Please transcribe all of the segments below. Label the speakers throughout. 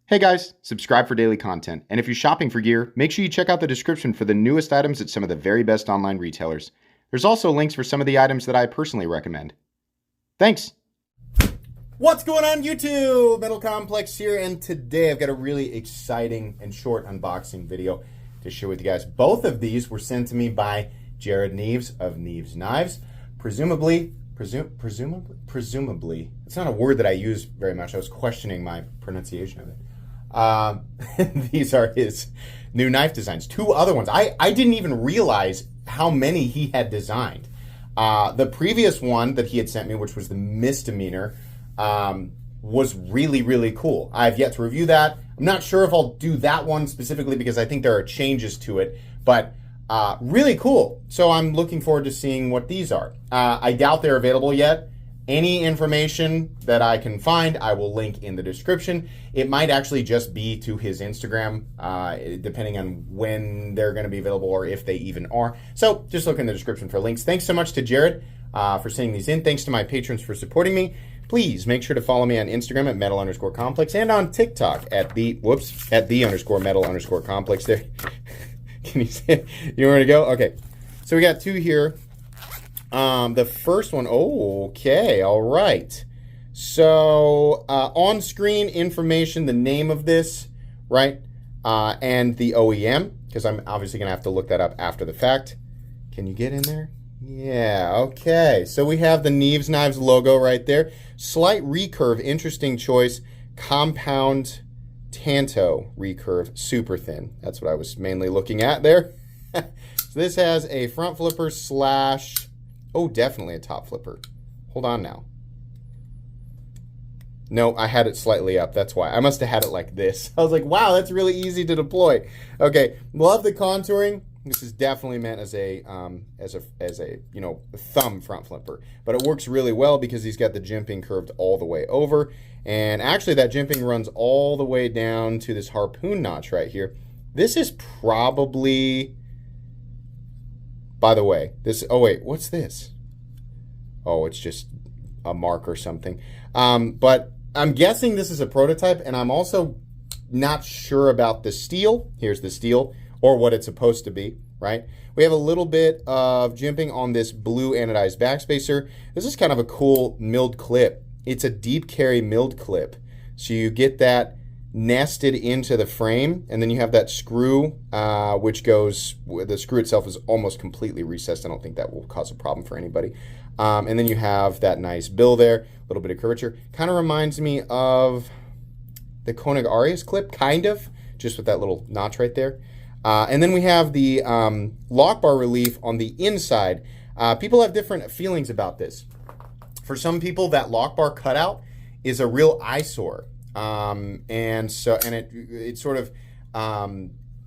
Speaker 1: Hey guys, subscribe for daily content. And if you're shopping for gear, make sure you check out the description for the newest items at some of the very best online retailers. There's also links for some of the items that I personally recommend. Thanks!
Speaker 2: What's going on YouTube? Metal Complex here, and today I've got a really exciting and short unboxing video to share with you guys. Both of these were sent to me by Jared Neeves of Neeves Knives. Presumably, it's not a word that I use very much. I was questioning my pronunciation of it. These are his new knife designs. Two other ones. I didn't even realize how many he had designed. The previous one that he had sent me, which was the misdemeanor, was really, really cool. I've yet to review that. I'm not sure if I'll do that one specifically because I think there are changes to it, but really cool. So I'm looking forward to seeing what these are. I doubt they're available yet. Any information that I can find, I will link in the description. It might actually just be to his Instagram, depending on when they're going to be available or if they even are. So just look in the description for links. Thanks so much to Jared for sending these in. Thanks to my patrons for supporting me. Please make sure to follow me on Instagram at metal_complex and on TikTok at the_metal_complex. There. Can you see it? You want to go? Okay. So we got two here. The first one, okay, all right. So on-screen information, the name of this, right, and the OEM, because I'm obviously going to have to look that up after the fact. Can you get in there? Yeah, okay. So we have the Neeves Knives logo right there. Slight recurve, interesting choice. Compound Tanto recurve, super thin. That's what I was mainly looking at there. So this has a front flipper slash... Oh, definitely a top flipper. Hold on now. No, I had it slightly up. That's why. I must have had it like this. I was like, wow, that's really easy to deploy. Okay, love the contouring. This is definitely meant as a thumb front flipper, but it works really well because he's got the jimping curved all the way over, and actually that jimping runs all the way down to this harpoon notch right here. This is probably. By the way, this, oh wait, what's this? Oh, it's just a mark or something. But I'm guessing this is a prototype, and I'm also not sure about the steel. Here's the steel, or what it's supposed to be, right? We have a little bit of jimping on this blue anodized backspacer. This is kind of a cool milled clip. It's a deep carry milled clip. So you get that nested into the frame, and then you have that screw, which goes, the screw itself is almost completely recessed. I don't think that will cause a problem for anybody. And then you have that nice bill there, a little bit of curvature. Kind of reminds me of the Koenig Arias clip, kind of, just with that little notch right there. And then we have the lock bar relief on the inside. People have different feelings about this. For some people, that lock bar cutout is a real eyesore. And it sort of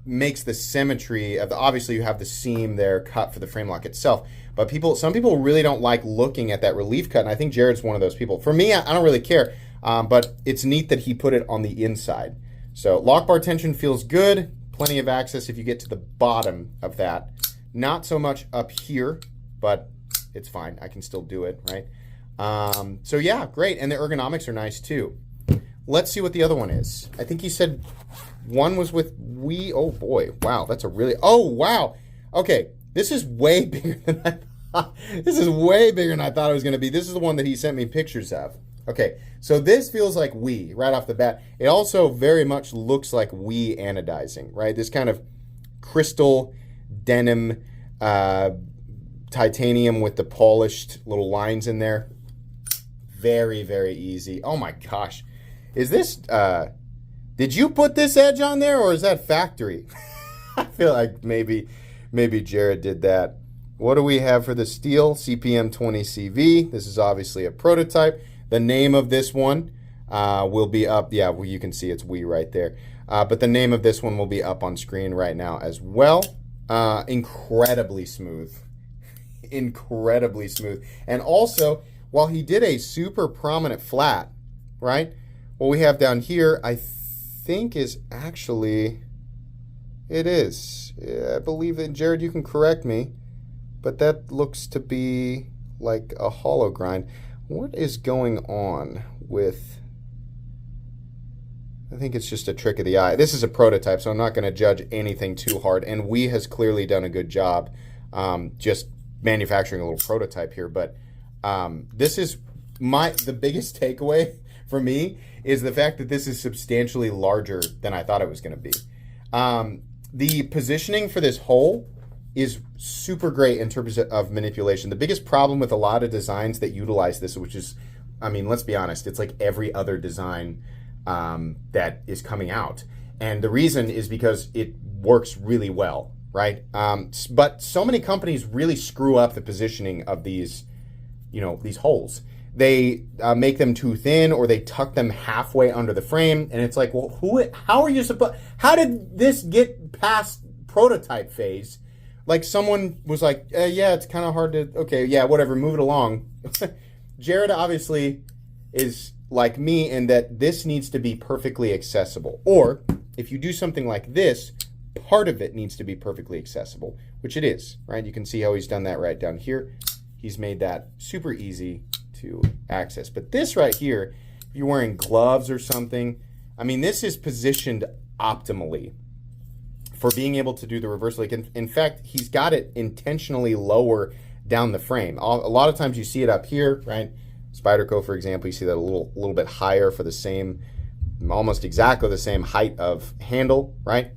Speaker 2: makes the symmetry of the, obviously you have the seam there cut for the frame lock itself, but some people really don't like looking at that relief cut, and I think Jared's one of those people. For me, I don't really care, but it's neat that he put it on the inside. So lock bar tension feels good, plenty of access if you get to the bottom of that. Not so much up here, but it's fine. I can still do it, right? So yeah, great, and the ergonomics are nice too. Let's see what the other one is. I think he said one was with Wii. Oh boy, wow, that's a really, oh wow. Okay, this is way bigger than I thought. This is way bigger than I thought it was gonna be. This is the one that he sent me pictures of. Okay, so this feels like Wii right off the bat. It also very much looks like Wii anodizing, right? This kind of crystal denim titanium with the polished little lines in there. Very, very easy. Oh my gosh. Is this, did you put this edge on there, or is that factory? I feel like maybe Jared did that. What do we have for the steel? CPM 20CV. This is obviously a prototype. The name of this one will be up. Yeah, well, you can see it's Wii right there. But the name of this one will be up on screen right now as well. Incredibly smooth. Incredibly smooth. And also, while he did a super prominent flat, right? What we have down here, I think is actually, it is. I believe that, Jared, you can correct me, but that looks to be like a hollow grind. What is going on with I think it's just a trick of the eye. This is a prototype, so I'm not going to judge anything too hard. And WE has clearly done a good job just manufacturing a little prototype here. But this is the biggest takeaway for me is the fact that this is substantially larger than I thought it was going to be. The positioning for this hole is super great in terms of manipulation. The biggest problem with a lot of designs that utilize this, which is, I mean, let's be honest, it's like every other design that is coming out. And the reason is because it works really well, right? But so many companies really screw up the positioning of these, these holes. They make them too thin, or they tuck them halfway under the frame. And it's like, well, how did this get past prototype phase? Like someone was like, yeah, it's kind of hard to, okay, yeah, whatever, move it along. Jared obviously is like me in that this needs to be perfectly accessible. Or if you do something like this, part of it needs to be perfectly accessible, which it is, right? You can see how he's done that right down here. He's made that super easy to access. But this right here, if you're wearing gloves or something, I mean, this is positioned optimally for being able to do the reverse link. In fact, he's got it intentionally lower down the frame. A lot of times you see it up here, right? Spyderco, for example, you see that a little bit higher for the same, almost exactly the same height of handle, right?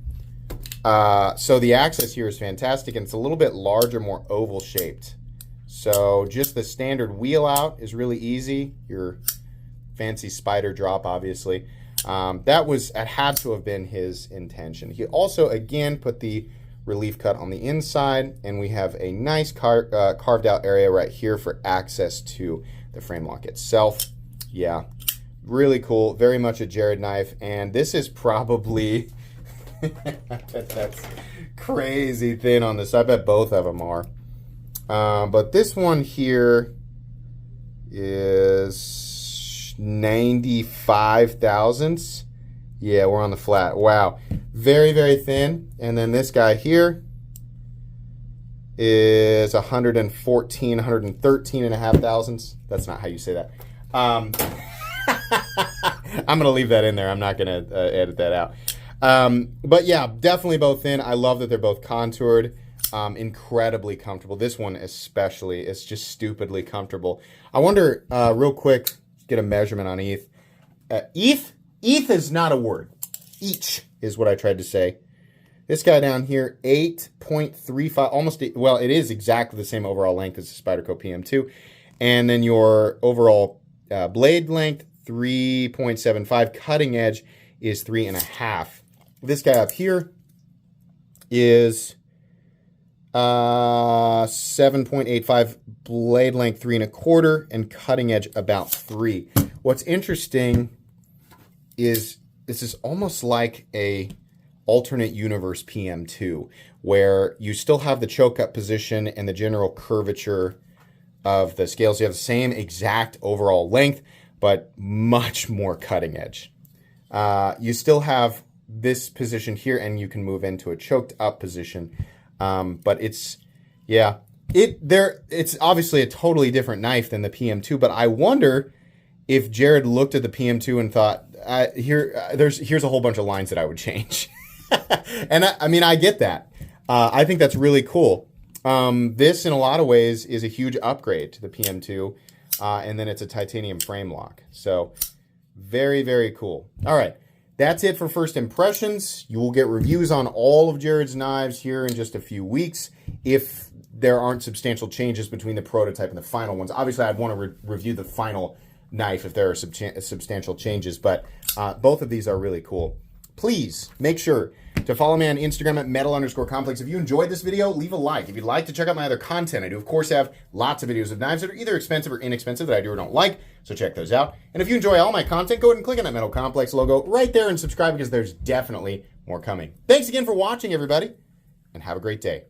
Speaker 2: So the access here is fantastic, and it's a little bit larger, more oval shaped. So just the standard wheel out is really easy. Your fancy spider drop, obviously. That had to have been his intention. He also, again, put the relief cut on the inside, and we have a nice carved out area right here for access to the frame lock itself. Yeah, really cool. Very much a Jared knife, and this is probably that's crazy thin on this. I bet both of them are. But this one here is 95 thousandths. Yeah, we're on the flat. Wow. Very, very thin. And then this guy here is 113 and a half thousandths. That's not how you say that. I'm going to leave that in there. I'm not going to edit that out. But yeah, definitely both thin. I love that they're both contoured. Incredibly comfortable. This one especially is just stupidly comfortable. I wonder, real quick, get a measurement on ETH. ETH is not a word. Each is what I tried to say. This guy down here, 8.35, almost, well, it is exactly the same overall length as the Spyderco PM2. And then your overall blade length, 3.75. Cutting edge is 3.5. This guy up here is 7.85, blade length 3.25, and cutting edge about 3. What's interesting is this is almost like a alternate universe PM2, where you still have the choke up position and the general curvature of the scales. You have the same exact overall length, but much more cutting edge. You still have this position here, and you can move into a choked up position. But it's obviously a totally different knife than the PM2, but I wonder if Jared looked at the PM2 and thought, here's a whole bunch of lines that I would change. And I mean, I get that. I think that's really cool. This, in a lot of ways, is a huge upgrade to the PM2, and then it's a titanium frame lock. So very, very cool. All right. That's it for first impressions. You will get reviews on all of Jared's knives here in just a few weeks if there aren't substantial changes between the prototype and the final ones. Obviously, I'd want to review the final knife if there are substantial changes, but both of these are really cool. Please make sure to follow me on Instagram at metal_complex. If you enjoyed this video, leave a like. If you'd like to check out my other content, I do, of course, have lots of videos of knives that are either expensive or inexpensive that I do or don't like, so check those out. And if you enjoy all my content, go ahead and click on that Metal Complex logo right there and subscribe, because there's definitely more coming. Thanks again for watching, everybody, and have a great day.